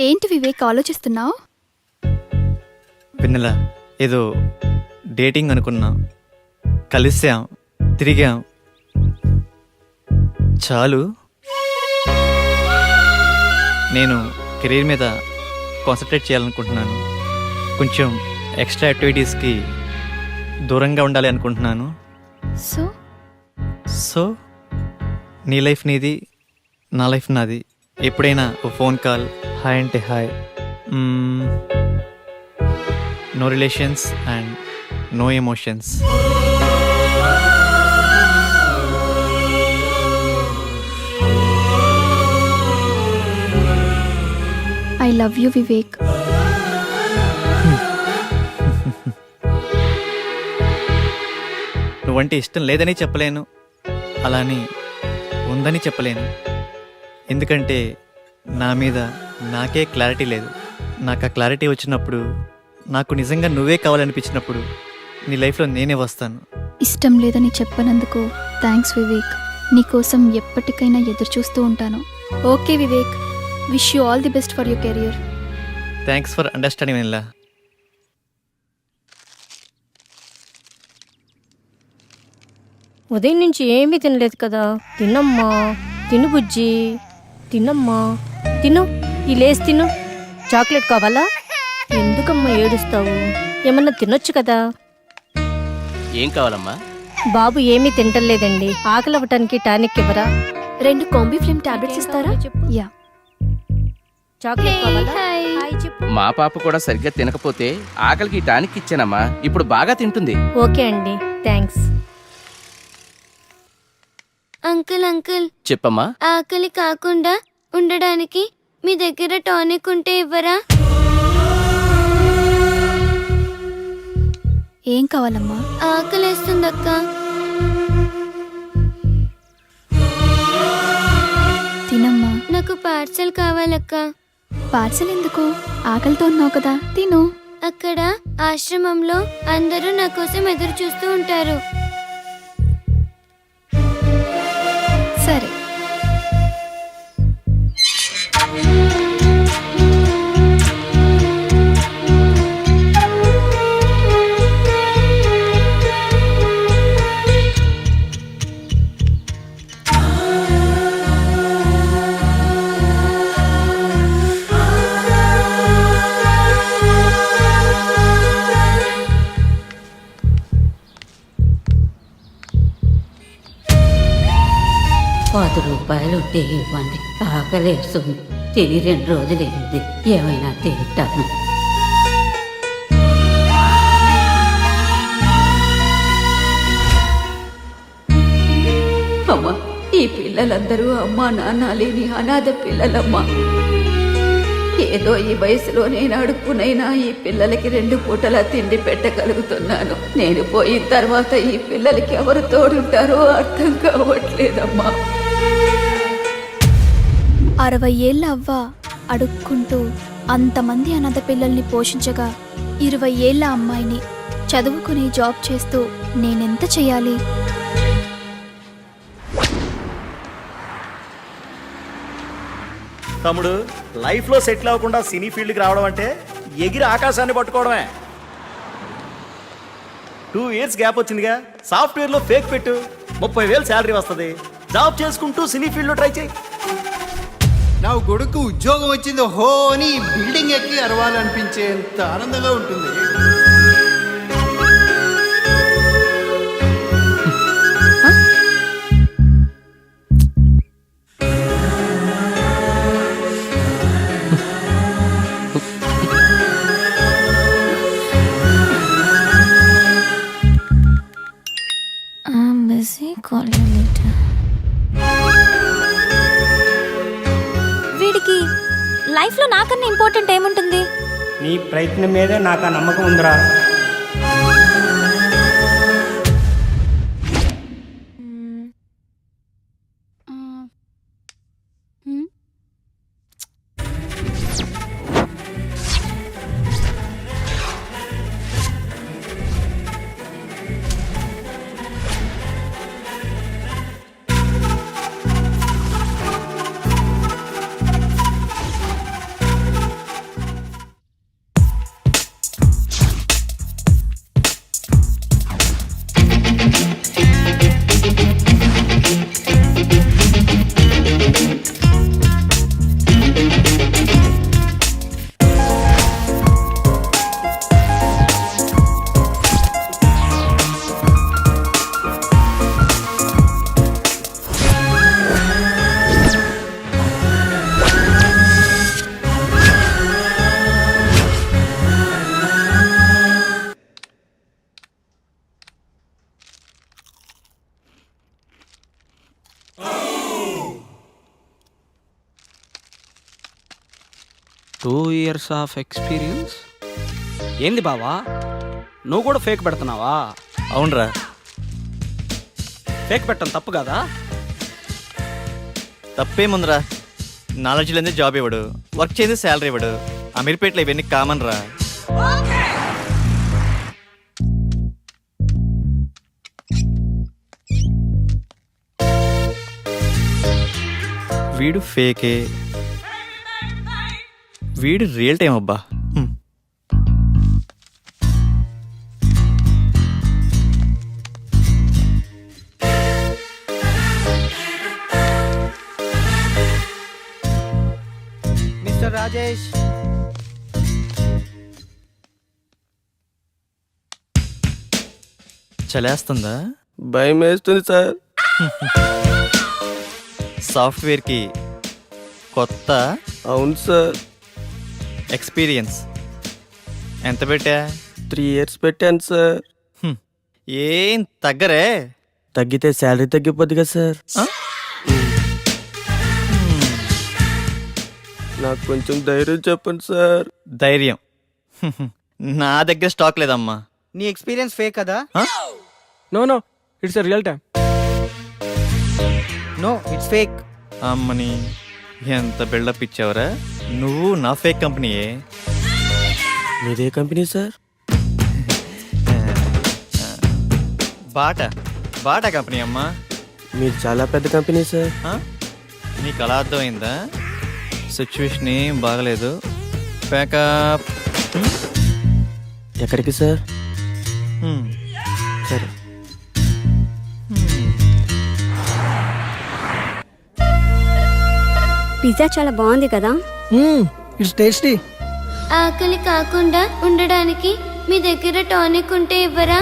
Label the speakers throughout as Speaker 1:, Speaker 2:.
Speaker 1: ఏంటి వివేక్ ఆలోచిస్తున్నావు?
Speaker 2: వెన్నెల, ఏదో డేటింగ్ అనుకున్నా, కలిసాం, తిరిగాం, చాలు. నేను కెరీర్ మీద కాన్సన్ట్రేట్ చేయాలనుకుంటున్నాను. కొంచెం ఎక్స్ట్రా యాక్టివిటీస్కి దూరంగా ఉండాలి అనుకుంటున్నాను.
Speaker 1: సో
Speaker 2: సో నీ లైఫ్ నీది, నా లైఫ్ నాది. ఎప్పుడైనా ఓ ఫోన్ కాల్, హాయ్ అంటే hi. No relations and no emotions.
Speaker 1: I love you Vivek.
Speaker 2: నువ్వంటే ఇష్టం లేదని చెప్పలేను, అలాని ఉందని చెప్పలేను. ఎందుకంటే నా మీద నాకే క్లారిటీ లేదు. నాకు ఆ క్లారిటీ వచ్చినప్పుడు, నాకు నిజంగా నువ్వే కావాలనిపించినప్పుడు నీ లైఫ్లో నేనే వస్తాను.
Speaker 1: ఇష్టం లేదని చెప్పనందుకు థ్యాంక్స్ వివేక్. నీకోసం ఎప్పటికైనా ఎదురు చూస్తూ ఉంటాను. Okay Vivek, wish you all the best for your career.
Speaker 2: Thanks for understanding Vennela.
Speaker 3: ఉదయం నుంచి ఏమీ తినలేదు కదా. తినమ్మా, తిను బుజ్జి, తినమ్మా, తిను. ఈ లేసి తిను. చాక్లెట్ కావాలా? ఎందుకమ్మా ఏడుస్తావు? ఏమన్నా తినొచ్చు కదా.
Speaker 4: ఏం కావాలమ్మా?
Speaker 3: బాబు ఏమీ తింటలేదండి. ఆకలి అవ్వటానికి టానిక్ ఇవ్వరా?
Speaker 5: 2 కాంబిఫ్లేమ్ టాబ్లెట్స్ ఇస్తారా?
Speaker 1: యా.
Speaker 3: చాక్లెట్ కావాలా? హాయ్ చెప్పు.
Speaker 4: మా పాప కూడా సరిగ్గా తినకపోతే ఆకలికి టానిక్ ఇచ్చానమ్మా. ఇప్పుడు బాగా తింటుంది.
Speaker 3: ఓకే అండి, థ్యాంక్స్.
Speaker 5: అంకుల్ అంకుల్,
Speaker 4: చెప్పమ్మా.
Speaker 5: ఆకలి కాకుండా ఉండడానికి మీ దగ్గర టానిక్ ఉంటే ఇవ్వరా?
Speaker 1: ఏం కావాలమ్మా?
Speaker 5: ఆకలేస్తుందక్క.
Speaker 1: తినమ్మా.
Speaker 5: నాకు పార్సల్ కావాలక్క.
Speaker 1: పార్సల్ ఎందుకు? ఆకలితో ఉన్నావు కదా, తిను.
Speaker 5: అక్కడ ఆశ్రమంలో అందరూ నా కోసం ఎదురు చూస్తూ ఉంటారు.
Speaker 1: సరే.
Speaker 6: ₹10 ఉంటే ఇవ్వండి. ఆకలేస్తుంది. తిని 2 రోజులైంది. ఏమైనా తింటాను. అమ్మా, ఈ పిల్లలందరూ అమ్మా నాన్న లేని అనాథ పిల్లలమ్మా. ఏదో ఈ వయసులో నేను అడుక్కునైనా ఈ పిల్లలకి 2 పూటలా తిండి పెట్టగలుగుతున్నాను. నేను పోయిన తర్వాత ఈ పిల్లలకి ఎవరు తోడుంటారో అర్థం కావట్లేదమ్మా.
Speaker 1: 60 ఏళ్ళ అవ్వ అడుక్కుంటూ అంతమంది అనాథ పిల్లల్ని పోషించగా 20 ఏళ్ళ అమ్మాయిని చదువుకుని జాబ్ చేస్తూ నేనెంత చేయాలి?
Speaker 7: తమ్ముడు, లైఫ్లో సెటిల్ అవ్వకుండా సినీ ఫీల్డ్కి రావడం అంటే ఎగిరి ఆకాశాన్ని పట్టుకోవడమే. 2 ఇయర్స్ గ్యాప్ వచ్చిందిగా. సాఫ్ట్వేర్లో ఫేక్ పెట్టు, 30,000 శాలరీ వస్తుంది. జాబ్ చేసుకుంటూ సినీ ఫీల్డ్లో ట్రై చేయి.
Speaker 8: నా కొడుకు ఉద్యోగం వచ్చింది హో అని బిల్డింగ్ ఎక్కి అరవాలనిపించేంత ఆనందంగా ఉంటుంది.
Speaker 5: వీడికి లైఫ్లో నాకన్నా ఇంపార్టెంట్ ఏముంటుంది?
Speaker 9: నీ ప్రయత్నం మీదే నాకు ఆ నమ్మకం ఉందిరా.
Speaker 10: 2 years ఆఫ్ ఎక్స్పీరియన్స్. ఏంది బావా, నువ్వు కూడా ఫేక్ పెడుతున్నావా?
Speaker 2: అవునరా.
Speaker 10: ఫేక్ పెట్టడం తప్పు కదా?
Speaker 2: తప్పేముందిరా, నాలెడ్జ్ లేని జాబ్ ఇవ్వడు, వర్క్ చేసి శాలరీ ఇవ్వడు. అమీర్పేటలో ఇవన్నీ కామన్ రా. వీడు ఫేకే, వీడు రియల్ టైం అబ్బా.
Speaker 9: మిస్టర్ రాజేష్,
Speaker 2: చలేస్తుందా?
Speaker 4: భయం వేస్తుంది సార్.
Speaker 2: సాఫ్ట్వేర్కి కొత్త.
Speaker 4: అవును సార్.
Speaker 2: ఎక్స్పీరియన్స్ ఎంత పెట్టా?
Speaker 4: 3 years పెట్టాను సార్.
Speaker 2: ఏం తగ్గరే?
Speaker 4: తగ్గితే శాలరీ తగ్గిపోద్ది కదా సార్. నాకు కొంచెం ధైర్యం చెప్పండి సార్.
Speaker 2: ధైర్యం నా దగ్గర స్టాక్ లేదమ్మా.
Speaker 9: నీ ఎక్స్పీరియన్స్ ఫేక్ కదా?
Speaker 10: No no, it's real time.
Speaker 9: No, it's fake.
Speaker 2: అమ్మని ఎంత బిల్డప్ ఇచ్చావురా. నువ్వు నా ఫేక్ కంపెనీయే.
Speaker 4: మీదే company sir?
Speaker 2: Bata Bata company అమ్మా.
Speaker 4: మీరు చాలా పెద్ద కంపెనీ సార్.
Speaker 2: నీకు అలా అర్థమైందా? సిచ్యువేషన్ ఏం బాగలేదు. ప్యాకప్.
Speaker 4: ఎక్కడికి సార్? సరే.
Speaker 5: పిజ్జా చాలా బాగుంది కదా?
Speaker 9: It's tasty.
Speaker 5: ఆకలి కాకుండా ఉండడానికి మీ దగ్గర టానిక్ ఉంటే ఇవ్వరా?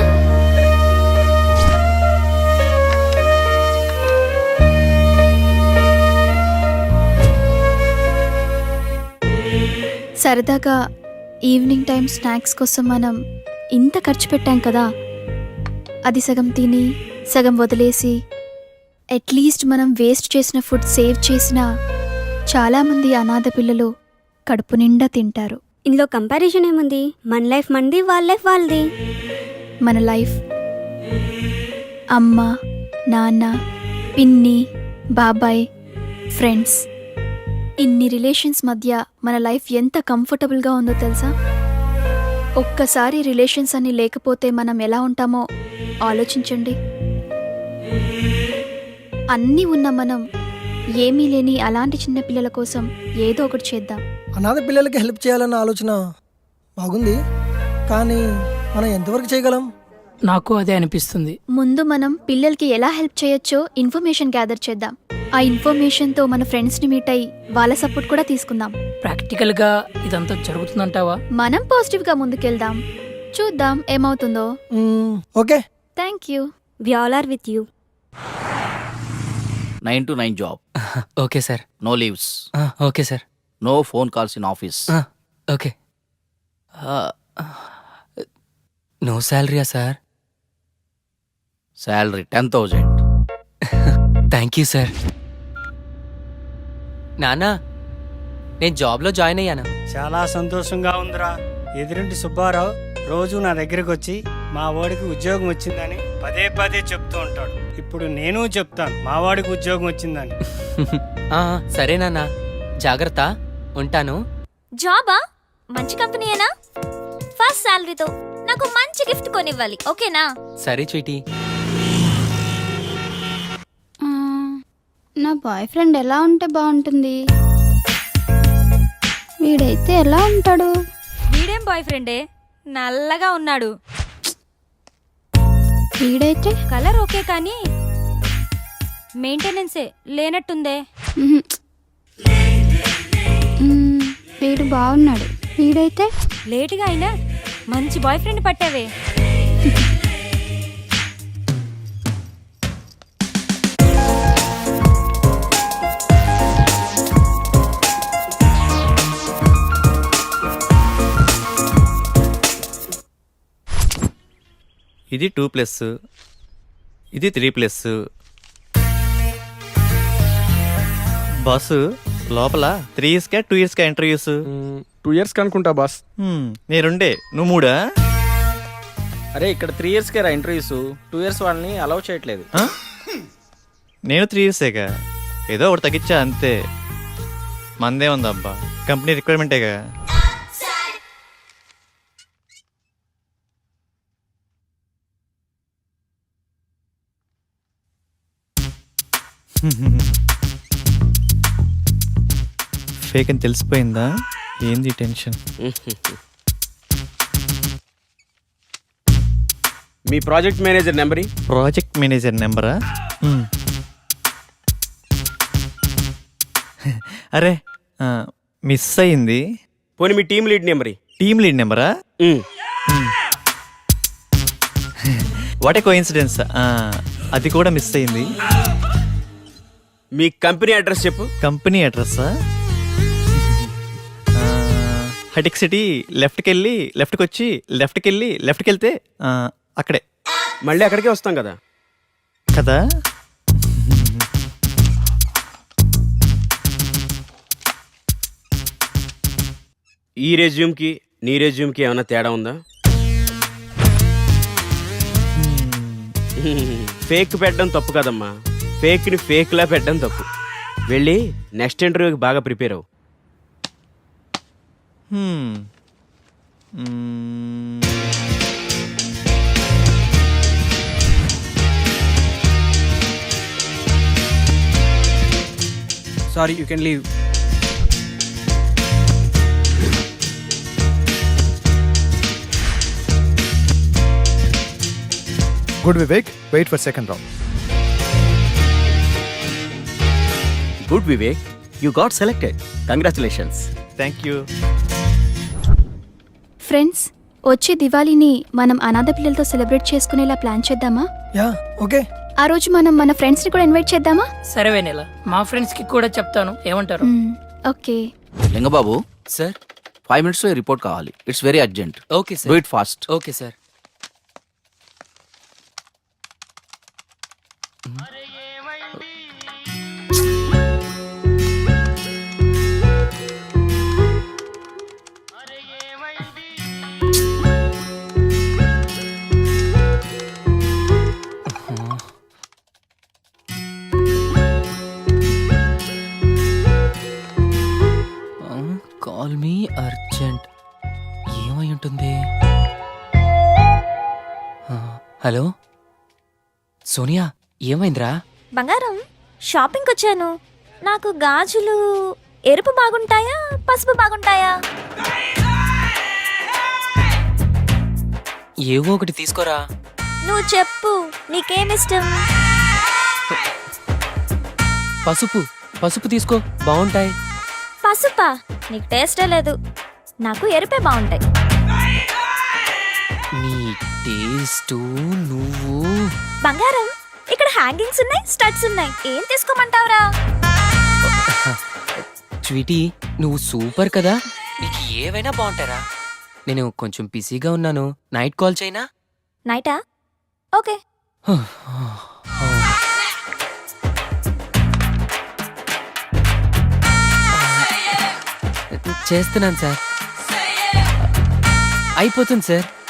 Speaker 1: సరదాగా ఈవినింగ్ టైం స్నాక్స్ కోసం మనం ఇంత ఖర్చు పెట్టాం కదా, అది సగం తిని సగం వదిలేసి అట్లీస్ట్ మనం వేస్ట్ చేసిన ఫుడ్ సేవ్ చేసినా చాలామంది అనాథ పిల్లలు కడుపు నిండా తింటారు.
Speaker 5: ఇందులో కంపారిజన్ ఏముంది? మన లైఫ్ మనది, వాళ్ళ లైఫ్ వాళ్ళది.
Speaker 1: మన లైఫ్ అమ్మ, నాన్న, పిన్ని, బాబాయ్, ఫ్రెండ్స్, ఇన్ని రిలేషన్స్ మధ్య మన లైఫ్ ఎంత కంఫర్టబుల్గా ఉందో తెలుసా? ఒక్కసారి రిలేషన్స్ అన్ని లేకపోతే మనం ఎలా ఉంటామో ఆలోచించండి. అన్నీ ఉన్న మనం ఏమీ లేని అలాంటి చిన్న పిల్లల కోసం ఏదో ఒకటి చేద్దాం.
Speaker 9: అనాథ పిల్లలకి హెల్ప్ చేయాలన్న ఆలోచన బాగుంది, కానీ మనం ఎంతవరకు చేయగలం?
Speaker 11: నాకు అదే అనిపిస్తుంది.
Speaker 1: ముందు మనం పిల్లలకి ఎలా హెల్ప్ చేయొచ్చో ఇన్ఫర్మేషన్ గ్యాదర్ చేద్దాం. ఆ ఇన్ఫర్మేషన్తో మన ఫ్రెండ్స్ని మీట్ అయ్యి వాళ్ళ సపోర్ట్ కూడా తీసుకుందాం.
Speaker 11: ప్రాక్టికల్గా ఇదంతా జరుగుతుందంటావా?
Speaker 1: మనం పాజిటివ్గా ముందుకెళ్దాం, చూద్దాం ఏమవుతుందో.
Speaker 9: Okay,
Speaker 1: thank you.
Speaker 5: We all are with you.
Speaker 12: 9 to 9 job.
Speaker 11: Okay sir.
Speaker 12: No leaves.
Speaker 11: Okay sir.
Speaker 12: No phone calls in office.
Speaker 11: Okay. No శాలరీయా sir?
Speaker 12: Salary 10,000.
Speaker 11: Thank you sir. నానా, నేను జాబ్లో జాయిన్ అయ్యాను.
Speaker 9: చాలా సంతోషంగా ఉందిరా. ఎదురింటి సుబ్బారావు రోజు నా దగ్గరికి వచ్చి మా వాడికి ఉద్యోగం వచ్చిందని పదే పదే చెప్తూ ఉంటాడు. ఇప్పుడు నేను చెప్తాను మా వాడికి ఉద్యోగం వచ్చిందని.
Speaker 11: సరే నాన్న, జాగ్రత్త, ఉంటాను.
Speaker 5: జాబా? మంచి కంపెనీయేనా? ఫస్ట్ శాలరీతో నాకు మంచి గిఫ్ట్ కొనివ్వాలి, ఓకేనా?
Speaker 11: సరే స్వీటీ.
Speaker 5: నా బాయ్ ఫ్రెండ్ ఎలా ఉంటే బాగుంటుంది? వీడైతే ఎలా ఉంటాడు?
Speaker 3: వీడేం బాయ్ ఫ్రెండే, నల్లగా ఉన్నాడు.
Speaker 5: వీడైతే
Speaker 3: కలర్ ఓకే కానీ మెయింటెనెన్సే లేనట్టుందే.
Speaker 5: వీడు బాగున్నాడు. వీడైతే
Speaker 3: లేటుగా అయినా మంచి బాయ్ ఫ్రెండ్ పట్టావే.
Speaker 2: ఇది 2+, ఇది 3+. బాసు లోపల 3 ఇయర్స్కా 2 ఇయర్స్కా ఇంటర్వ్యూస్
Speaker 10: 2 ఇయర్స్ అనుకుంటా బాస్.
Speaker 2: నేనుండే నువ్వు 3ఆ?
Speaker 10: అరే ఇక్కడ 3 ఇయర్స్కే రా ఇంటర్వ్యూస్, 2 ఇయర్స్ వాళ్ళని అలౌ చేయట్లేదు.
Speaker 2: నేను 3 ఇయర్సేగా, ఏదో ఒకటి తగ్గించా అంతే. మందే ఉందబ్బా, కంపెనీ రిక్వైర్మెంటేగా. ఫేక్ అని తెలిసిపోయిందా? ఏంది టెన్షన్?
Speaker 10: మీ project manager number
Speaker 2: project manager నెంబరా? అరే మిస్ అయింది.
Speaker 10: పోనీ మీ team lead number.
Speaker 2: Team lead నెంబరా? వాట్ ఏ కోఇన్సిడెన్స్, అది కూడా మిస్ అయింది.
Speaker 10: మీ కంపెనీ అడ్రస్ చెప్పు.
Speaker 2: కంపెనీ అడ్రస్సా? హటిక్ సిటీ లెఫ్ట్కి వెళ్ళి లెఫ్ట్కి వచ్చి లెఫ్ట్కి వెళ్ళి లెఫ్ట్కి వెళ్తే అక్కడే.
Speaker 10: మళ్ళీ అక్కడికే వస్తాం కదా.
Speaker 2: కదా.
Speaker 10: ఈ రెజ్యూమ్కి నీ రెజ్యూమ్కి ఏమైనా తేడా ఉందా? ఫేక్ పెట్టడం తప్పు కదమ్మా, ఫేక్ని ఫేక్లా పెట్టడం తప్పు. వెళ్ళి నెక్స్ట్ ఇంటర్వ్యూకి బాగా ప్రిపేర్ అవ్వు.
Speaker 9: Sorry, you can leave.
Speaker 13: Good Vivek, wait for second round.
Speaker 7: Good Vivek, you got selected. Congratulations.
Speaker 2: Thank you.
Speaker 1: Friends, వచ్చే దివాళీని మనం అనాథ పిల్లలతో సెలబ్రేట్ చేసుకునేలా ప్లాన్ చేద్దామా?
Speaker 9: Yeah okay.
Speaker 1: ఆ రోజు మనం మన ఫ్రెండ్స్ ని కూడా ఇన్వైట్ చేద్దామా?
Speaker 9: సరే వెనెల, మా ఫ్రెండ్స్ కి కూడా చెప్తాను, ఏమంటారు?
Speaker 1: ఓకే.
Speaker 12: లింగబాబు
Speaker 11: సార్
Speaker 12: 5 minutes లో రిపోర్ట్ కావాలి. It's very urgent.
Speaker 11: Okay
Speaker 12: do
Speaker 11: sir.
Speaker 12: It fast.
Speaker 11: Okay sir. Call me urgent. ఏమై ఉంటుంది? హలో సోనియా, ఏమైందిరా?
Speaker 5: బంగారం, షాపింగ్కి వచ్చాను. నాకు గాజులు ఎరుపు బాగుంటాయా పసుపు బాగుంటాయా?
Speaker 11: ఏవో ఒకటి తీసుకోరా.
Speaker 5: నువ్వు చెప్పు, నీకేమిష్టం?
Speaker 11: పసుపు పసుపు తీసుకో, బాగుంటాయి.
Speaker 5: పసుపా? నీకు టేస్టే లేదు. నాకు ఎరుపే బాగుంటాయి.
Speaker 11: నీ టేస్టు నువ్వు.
Speaker 5: బంగారం, ఇక్కడ హ్యాంగింగ్స్ ఉన్నాయి, స్టడ్స్ ఉన్నాయి, ఏం తీసుకోమంటావురా?
Speaker 11: స్వీటీ, నువ్వు సూపర్ కదా, నీకు ఏవైనా బాగుంటారా. నేను కొంచెం బిజీగా ఉన్నాను, నైట్ కాల్ చేయనా?
Speaker 5: నైటా? ఓకే.
Speaker 11: చేస్తున్నాను సార్. అయిపోతుంది సార్.